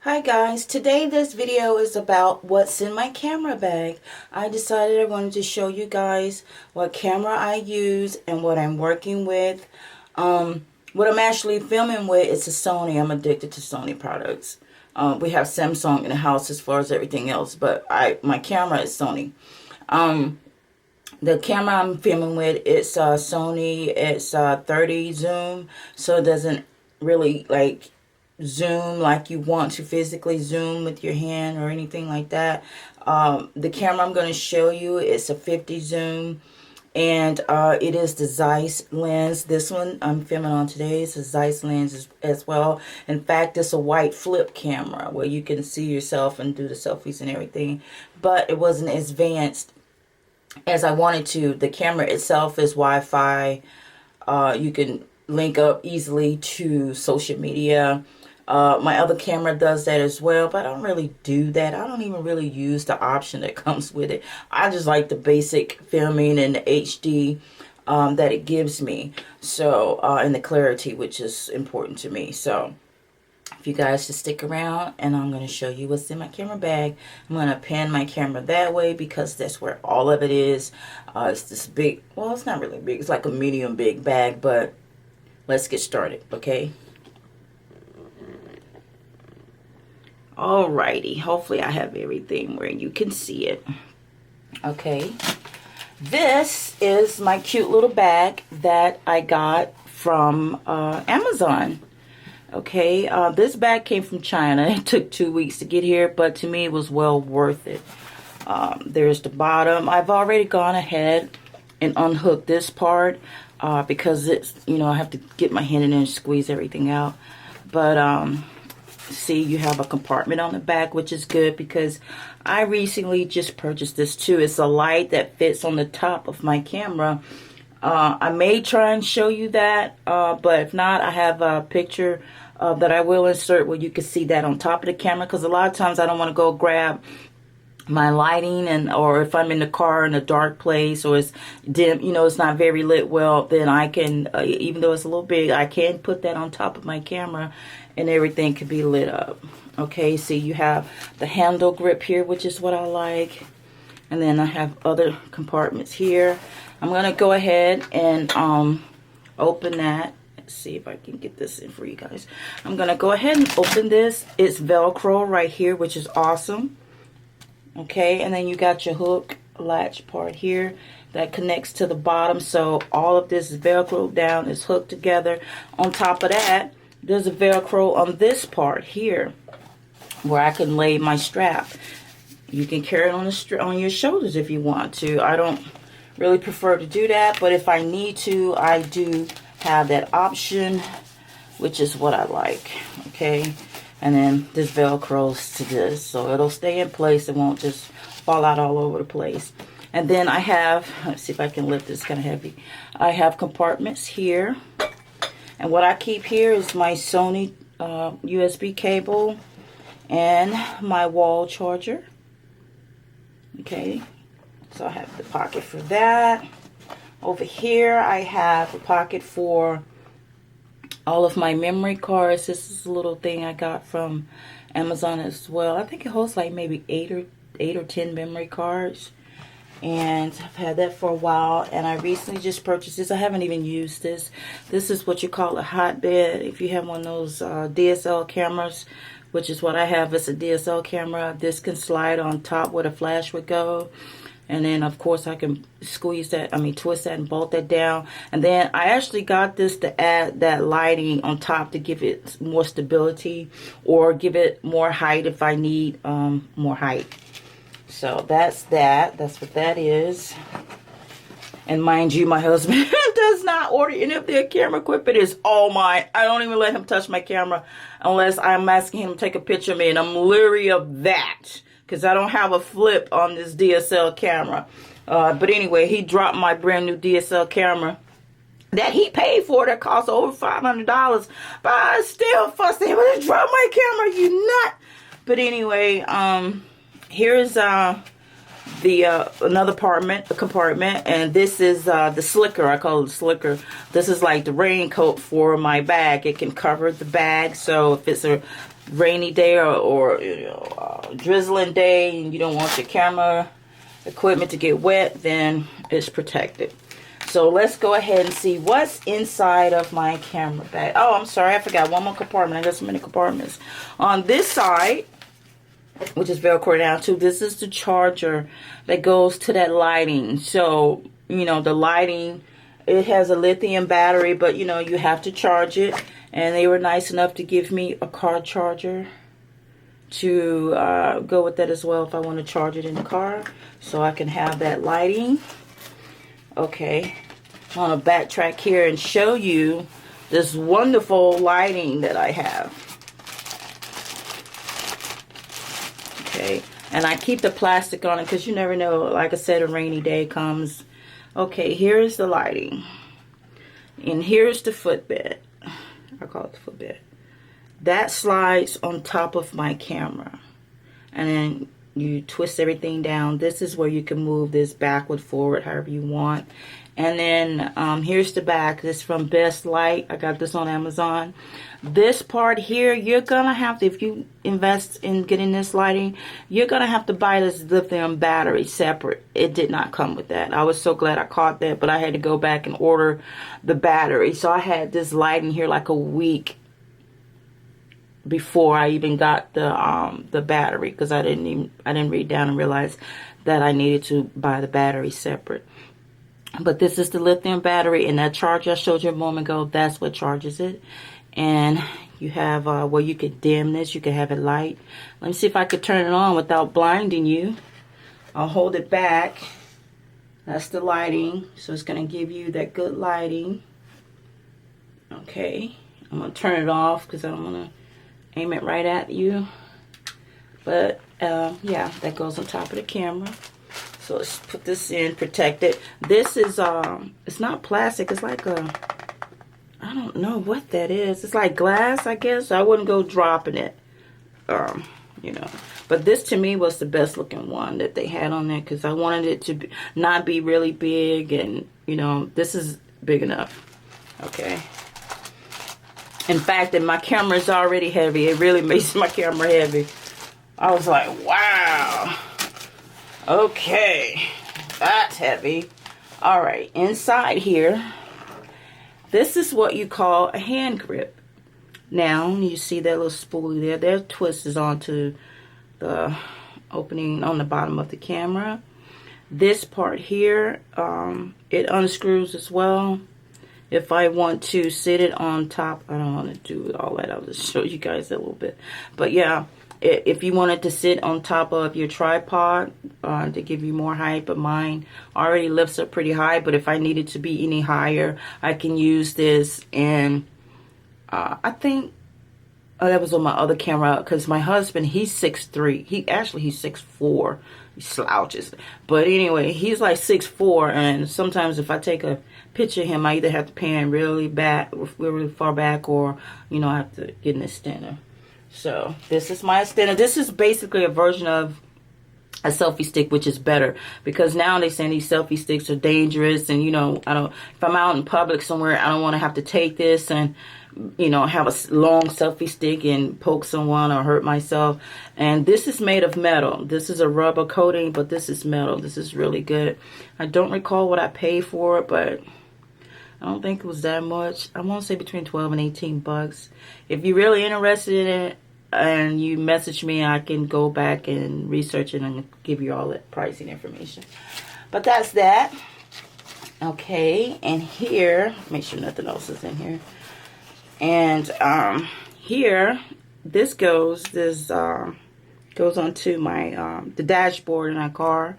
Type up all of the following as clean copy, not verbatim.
Hi guys, today this video is about what's in my camera bag. I decided I wanted to show you guys what camera I use and what I'm working with. What I'm actually filming with is a Sony. I'm addicted to Sony products. We have Samsung in the house as far as everything else, but my camera is Sony. The camera I'm filming with, it's Sony. It's 30 zoom, so it doesn't really like zoom like you want to physically zoom with your hand or anything like that. The camera I'm going to show you is a 50 zoom, and it is the Zeiss lens. This one I'm filming on today is a Zeiss lens as well. In fact, it's a white flip camera where you can see yourself and do the selfies and everything, but it wasn't as advanced as I wanted to. The camera itself is Wi-Fi. You can link up easily to social media. My other camera does that as well, but I don't really do that. I don't even really use the option that comes with it. I just like the basic filming and the HD that it gives me. So, and the clarity, which is important to me. So, if you guys just stick around, and I'm going to show you what's in my camera bag. I'm going to pan my camera that way because that's where all of it is. It's this big, well, it's not really big. It's like a medium big bag, but let's get started, okay? Alrighty, hopefully I have everything where you can see it. Okay, this is my cute little bag that I got from Amazon. Okay, this bag came from China. It took 2 weeks to get here, but to me it was well worth it. There's the bottom. I've already gone ahead and unhooked this part because it's, you know, I have to get my hand in there and squeeze everything out. But see, you have a compartment on the back, which is good because I recently just purchased this too. It's a light that fits on the top of my camera. I may try and show you that, but if not, I have a picture that I will insert where you can see that on top of the camera, because a lot of times I don't want to go grab my lighting, and or if I'm in the car in a dark place or it's dim, you know, it's not very lit well, then I can, even though it's a little big, I can put that on top of my camera and everything could be lit up. Okay, see, you have the handle grip here, which is what I like. And then I have other compartments here. I'm going to go ahead and open that. Let's see if I can get this in for you guys. I'm going to go ahead and open this. It's Velcro right here, which is awesome. Okay, and then you got your hook latch part here that connects to the bottom. So all of this is Velcro down, is hooked together. On top of that, there's a Velcro on this part here where I can lay my strap. You can carry it on your shoulders if you want to. I don't really prefer to do that, but if I need to, I do have that option, which is what I like. Okay, and then this Velcros to this, so it'll stay in place. It won't just fall out all over the place. And then I have, let's see if I can lift this, kind of heavy. I have compartments here. And what I keep here is my Sony USB cable and my wall charger. Okay, so I have the pocket for that. Over here I have a pocket for all of my memory cards. This is a little thing I got from Amazon as well. I think it holds like maybe 8 or 10 memory cards. And I've had that for a while, and I recently just purchased this. I haven't even used this. This is what you call a hotbed. If you have one of those DSL cameras, which is what I have, it's a DSL camera. This can slide on top where the flash would go. And then, of course, I can twist that and bolt that down. And then I actually got this to add that lighting on top to give it more stability or give it more height if I need more height. So that's that. That's what that is. And mind you, my husband does not order any of their camera equipment. It's all mine. I don't even let him touch my camera unless I'm asking him to take a picture of me. And I'm leery of that because I don't have a flip on this DSL camera. But anyway, he dropped my brand new DSL camera that he paid for, that cost over $500. But I still fussing, but he dropped my camera, you nut. But anyway, here's another compartment, and this is the slicker. I call it the slicker. This is like the raincoat for my bag. It can cover the bag, so if it's a rainy day or you know, drizzling day, and you don't want your camera equipment to get wet, then it's protected. So let's go ahead and see what's inside of my camera bag. Oh, I'm sorry, I forgot one more compartment. I got so many compartments. On this side, which is Velcro down too, this is the charger that goes to that lighting. So, you know, the lighting, it has a lithium battery, but you know, you have to charge it. And they were nice enough to give me a car charger to go with that as well if I want to charge it in the car, so I can have that lighting. Okay, I'm going to backtrack here and show you this wonderful lighting that I have. Okay, and I keep the plastic on it because you never know, like I said, a rainy day comes. Okay, here's the lighting. And here's the footbed. I call it the footbed. That slides on top of my camera. And then you twist everything down. This is where you can move this backward, forward, however you want. And then here's the back. This is from BestLight. I got this on Amazon. This part here, you're gonna have to, if you invest in getting this lighting, you're gonna have to buy this lithium battery separate. It did not come with that. I was so glad I caught that, but I had to go back and order the battery. So I had this lighting here like a week before I even got the battery, because I didn't read down and realize that I needed to buy the battery separate. But this is the lithium battery, and that charger I showed you a moment ago, that's what charges it. And you have where you could dim this, you can have it light. Let me see if I could turn it on without blinding you. I'll hold it back. That's the lighting, so it's going to give you that good lighting. Okay, I'm going to turn it off because I don't want to aim it right at you. But yeah, that goes on top of the camera. So let's put this in, protect it. This is it's not plastic, it's like a, I don't know what that is. It's like glass, I guess. I wouldn't go dropping it, you know. But this to me was the best looking one that they had on there, because I wanted it to be, not be really big, and you know, this is big enough. Okay. In fact, and my camera is already heavy. It really makes my camera heavy. I was like, wow. Okay, that's heavy. All right, inside here, this is what you call a hand grip. Now, you see that little spoolie there. That twists onto the opening on the bottom of the camera. This part here, it unscrews as well. If I want to sit it on top, I don't want to do all that. I'll just show you guys a little bit. But yeah, if you wanted to sit on top of your tripod to give you more height, but mine already lifts up pretty high. But if I needed to be any higher, I can use this. And I think that was on my other camera, because my husband, he's 6'3". He's 6'4". He slouches. But anyway, he's like 6'4", and sometimes if I take a picture of him, I either have to pan really far back, or you know, I have to get an extender. So this is my extender. This is basically a version of a selfie stick, which is better, because now they're saying these selfie sticks are dangerous, and you know, if I'm out in public somewhere, I don't want to have to take this and, you know, have a long selfie stick and poke someone or hurt myself. And this is made of metal. This is a rubber coating, but this is metal. This is really good. I don't recall what I paid for it, but I don't think it was that much. I want to say between 12 and 18 bucks. If you're really interested in it and you message me, I can go back and research it and give you all that pricing information. But that's that. Okay, and here, make sure nothing else is in here. And here, this goes onto my the dashboard in our car.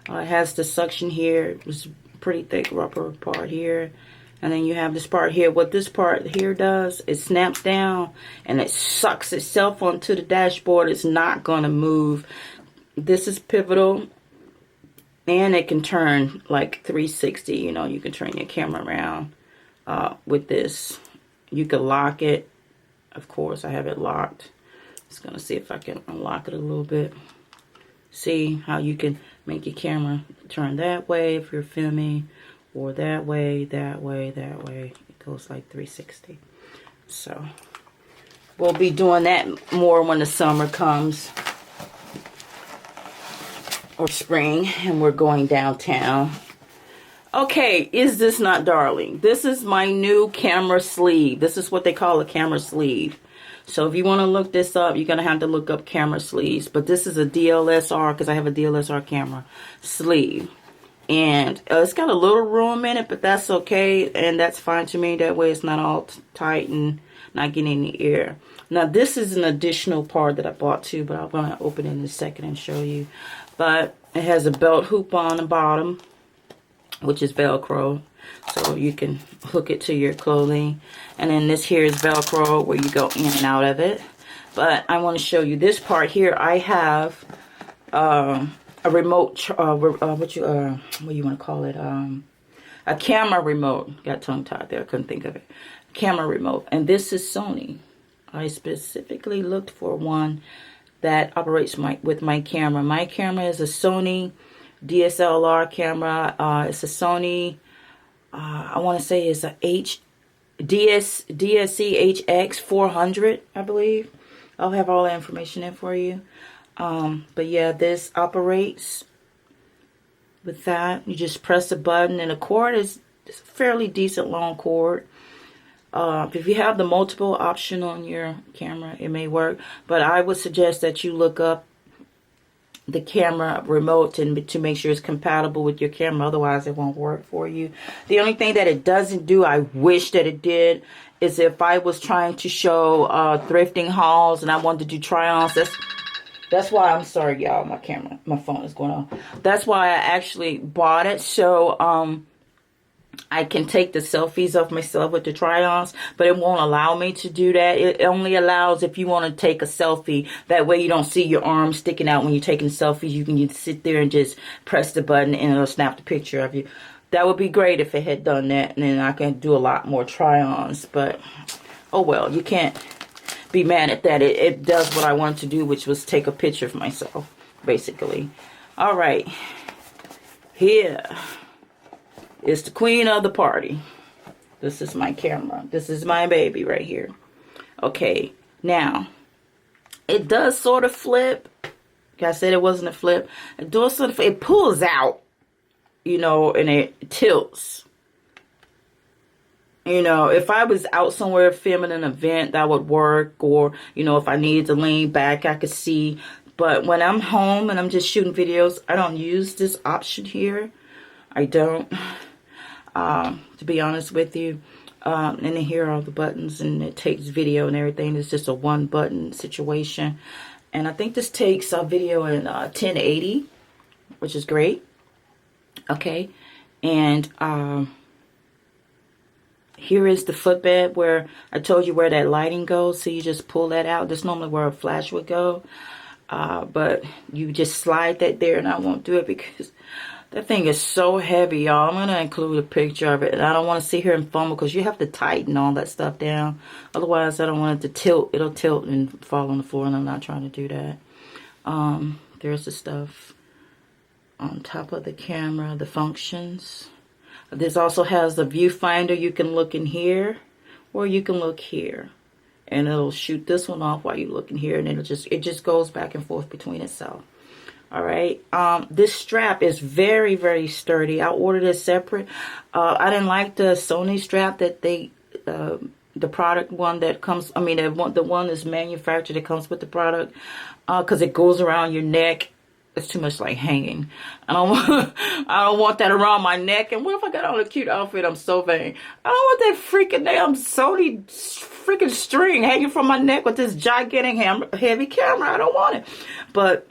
It has the suction here. It was pretty thick rubber part here. And then you have this part here. What this part here does, it snaps down and it sucks itself onto the dashboard. It's not going to move. This is pivotal. And it can turn like 360. You know, you can turn your camera around with this. You can lock it. Of course, I have it locked. Just going to see if I can unlock it a little bit. See how you can make your camera turn that way if you're filming, or that way, that way, that way. It goes like 360. So, we'll be doing that more when the summer comes. Or spring, and we're going downtown. Okay, is this not darling? This is my new camera sleeve. This is what they call a camera sleeve. So if you want to look this up, you're going to have to look up camera sleeves. But this is a DSLR, because I have a DSLR camera sleeve. And it's got a little room in it, but that's okay. And that's fine to me. That way it's not all tight and not getting any air. Now this is an additional part that I bought too, but I'm going to open it in a second and show you. But it has a belt hoop on the bottom, which is Velcro. So you can hook it to your clothing. And then this here is Velcro where you go in and out of it. But I want to show you this part here. I have a remote, what do you want to call it? A camera remote. Got tongue tied there. I couldn't think of it. Camera remote. And this is Sony. I specifically looked for one that operates with my camera. My camera is a Sony DSLR camera. It's a Sony, I want to say it's a DSC HX 400, I believe. I'll have all the information in for you. But yeah, this operates with that. You just press a button, and the cord is a fairly decent long cord. If you have the multiple option on your camera, it may work. But I would suggest that you look up the camera remote to make sure it's compatible with your camera. Otherwise, it won't work for you. The only thing that it doesn't do, I wish that it did, is if I was trying to show thrifting hauls and I wanted to do try-ons. That's why, I'm sorry, y'all. My phone is going off. That's why I actually bought it. So, I can take the selfies of myself with the try-ons, but it won't allow me to do that. It only allows if you want to take a selfie. That way you don't see your arms sticking out when you're taking selfies. You can just sit there and just press the button and it'll snap the picture of you. That would be great if it had done that, and then I can do a lot more try-ons. But, oh well, you can't be mad at that. It does what I wanted to do, which was take a picture of myself, basically. All right. Here is the queen of the party. This is my camera. This is my baby right here. Okay, now, it does sort of flip. Like I said, it wasn't a flip. It does sort of, it pulls out, you know, and it tilts. You know, if I was out somewhere filming an event, that would work. Or, you know, if I needed to lean back, I could see. But when I'm home and I'm just shooting videos, I don't use this option here. I don't. To be honest with you. And then here are all the buttons, and it takes video and everything. It's just a one button situation. And I think this takes a video in 1080, which is great. Okay. And here is the footbed where I told you where that lighting goes. So you just pull that out. That's normally where a flash would go. But you just slide that there, and I won't do it because that thing is so heavy, y'all. I'm going to include a picture of it. And I don't want to sit here and fumble because you have to tighten all that stuff down. Otherwise, I don't want it to tilt. It'll tilt and fall on the floor, and I'm not trying to do that. There's the stuff on top of the camera, the functions. This also has the viewfinder. You can look in here, or you can look here. And it'll shoot this one off while you look in here, and it just goes back and forth between itself. All right. This strap is very, very sturdy. I ordered it separate. I didn't like the Sony strap that they, the product one that comes, I mean, the one that's manufactured that comes with the product, because it goes around your neck. It's too much like hanging. I don't want that around my neck. And what if I got on a cute outfit? I'm so vain. I don't want that freaking damn Sony freaking string hanging from my neck with this gigantic heavy camera. I don't want it. But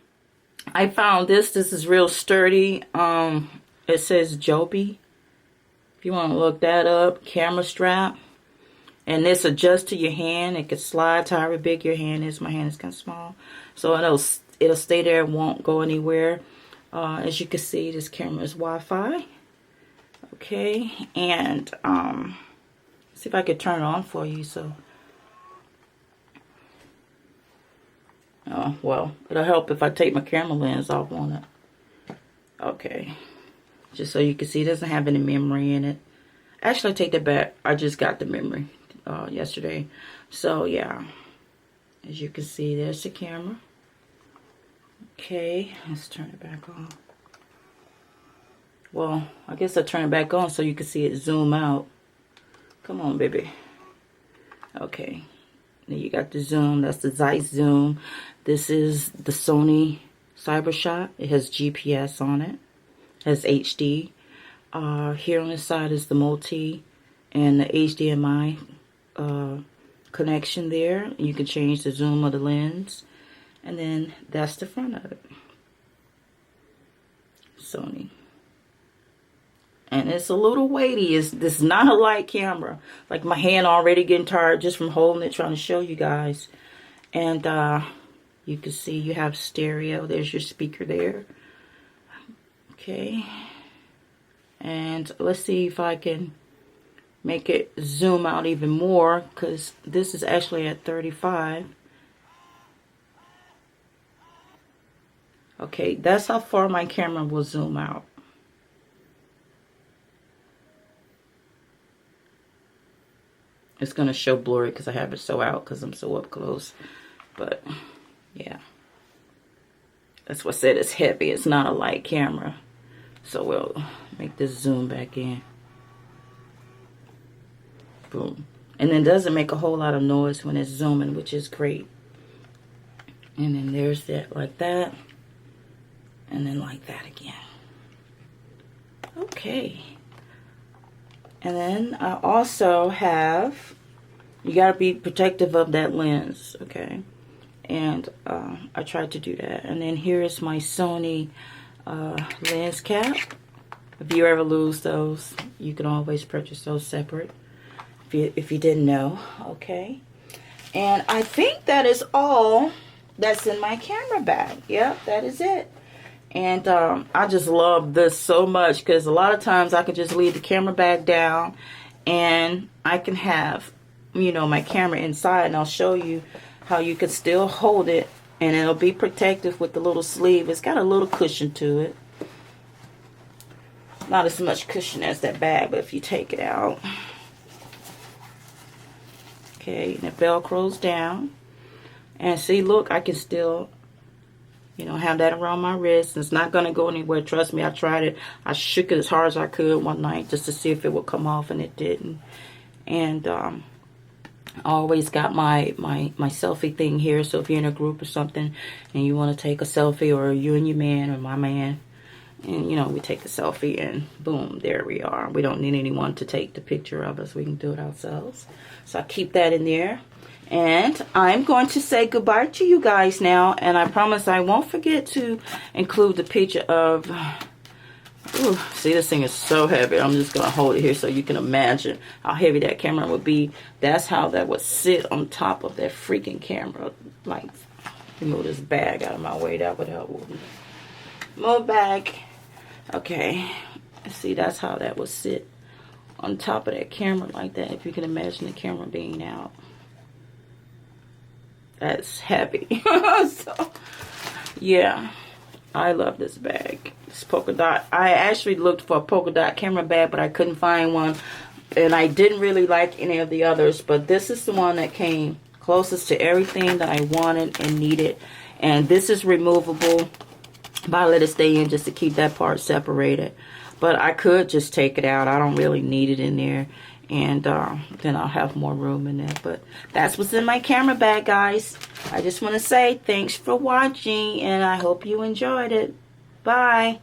I found this. This is real sturdy. It says Joby. If you want to look that up. Camera strap. And this adjusts to your hand. It can slide to however big your hand is. My hand is kind of small. So it'll stay there. It won't go anywhere. As you can see, this camera is Wi-Fi. Okay. And see if I could turn it on for you. So. Oh, well, it'll help if I take my camera lens off on it. Okay. Just so you can see, it doesn't have any memory in it. Actually, I take that back. I just got the memory yesterday. So, yeah. As you can see, there's the camera. Okay, let's turn it back on. Well, I guess I'll turn it back on so you can see it zoom out. Come on, baby. Okay. Then you got the zoom. That's the Zeiss zoom. This is the Sony CyberShot. It has GPS on it. It has HD. Here on the side is the multi and the HDMI connection there. You can change the zoom of the lens. And then that's the front of it. Sony. And it's a little weighty. This is not a light camera. Like my hand already getting tired just from holding it, trying to show you guys. And you can see you have stereo. There's your speaker there. Okay. And let's see if I can make it zoom out even more, because this is actually at 35. Okay, that's how far my camera will zoom out. It's going to show blurry because I have it so out because I'm so up close. But, yeah. That's what I said. It's heavy. It's not a light camera. So we'll make this zoom back in. Boom. And it doesn't make a whole lot of noise when it's zooming, which is great. And then there's that, like that. And then like that again. Okay. And then I also have, you got to be protective of that lens, okay? And I tried to do that. And then here is my Sony lens cap. If you ever lose those, you can always purchase those separate. If you didn't know, okay? And I think that is all that's in my camera bag. Yep, that is it. And I just love this so much because a lot of times I can just leave the camera bag down and I can have, you know, my camera inside, and I'll show you how you can still hold it and it'll be protective with the little sleeve. It's got a little cushion to it. Not as much cushion as that bag, but if you take it out. Okay, and it velcros down. And see, look, I can still, you know, have that around my wrist. It's not going to go anywhere. Trust me, I tried it. I shook it as hard as I could one night just to see if it would come off, and it didn't. And I always got my selfie thing here. So if you're in a group or something and you want to take a selfie, or you and your man or my man, and, you know, we take a selfie and boom, there we are. We don't need anyone to take the picture of us. We can do it ourselves. So I keep that in there. And I'm going to say goodbye to you guys now. And I promise I won't forget to include the picture of... Ooh, see, this thing is so heavy. I'm just going to hold it here so you can imagine how heavy that camera would be. That's how that would sit on top of that freaking camera. Like, move this bag out of my way. That would help. Move back. Okay. See, that's how that would sit on top of that camera like that. If you can imagine the camera being out. That's heavy. So, yeah. I love this bag. This polka dot. I actually looked for a polka dot camera bag, but I couldn't find one. And I didn't really like any of the others. But this is the one that came closest to everything that I wanted and needed. And this is removable. But I let it stay in just to keep that part separated. But I could just take it out. I don't really need it in there. And then I'll have more room in there. But that's what's in my camera bag, guys. I just want to say thanks for watching. And I hope you enjoyed it. Bye.